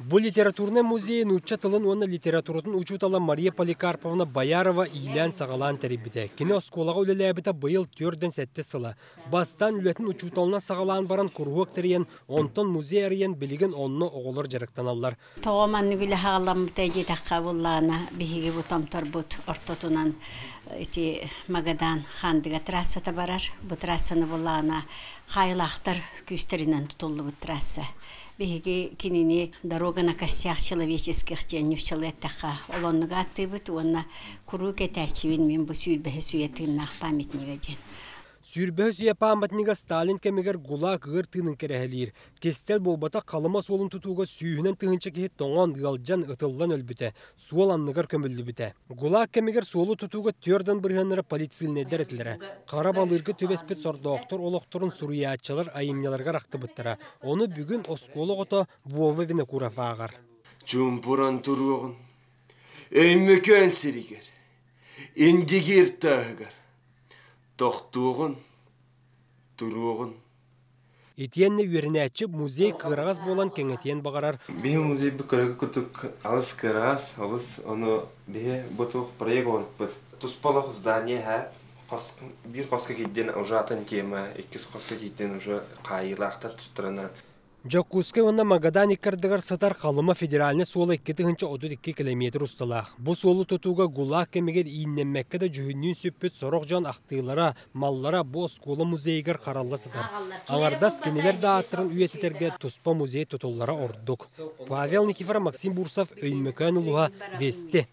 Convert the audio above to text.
Бұл литературный музейін уча тылын оны литературатын учутала Мария Поликарповна Боярова ийлән сағалан тәрібіті. Кені осколаға өлеләбіті бұйыл түрден сәтті сылы. Бастан үлетін учуталына сағалан баран күргөк тәріен, онтон музей әріен білігін онны оғылыр жарықтан аллар. Тоғаманны білі хағалам бұтайды таққа бұллағына бігі бұтамтар бұт ортотунан Магадан хандыға трассата барар. Бұ трассаны бұллағына қайлақтар күстерінен тұтылы бұт трасса. Беги кинини дорога на костях человеческих тенью человека олонга атыбыт онна куруке тачивин мен бу сүйбе сүйетиннах памятнига ден. Сүйрбе сүйе памятнига Сталин кемегер гула кыр тынын керехелир. Кестел болбата калыма солун тутууга сүйүнен тыгынча кехет тоңон дыгалжан ытылдан өлбүтө. Суол анныгар көмөллү бүтө. Гула кемегер суолу тутууга төрдөн бырыгыннары полицилнедер этилере. Кара балыргы төбеспет сордоктор олокторун суруячылар айымняларга рактыбыттара. Оны бүгүн оскологото Вова Винокуров агар. Чумпуран туругун. Эймөкөн сиригер. Индигир тагар. Тоқтуғын, тұруғын. Етенне үйерінәтші музей кырағыз болан кеңетен бағарар. Бе музей бір көрігі күттік алыс кырағыз, алыс оны бе бұтық проект орып бұд. Тұспалық здание бір қосқа кейден ұжатын тема, еккіз қосқа кейден ұжы қайылақтар тұстырынан. Жоккускай онна Магадан иккардыгар сатар қалыма федеральны суолы 2-32 километр усталақ. Бұ суолы тұтуға гулақ кемегер иінненмәккеді жүхіннен сөппет сорок жан ақтыйлара, маллара бұ скола музейгер қаралла сатар. Аңардас кенелер да аттырын үйететерге тұспа музей тұтулара ордық. Павел Никифор, Максим Бурсов, Өймөкән ұлыға Весте.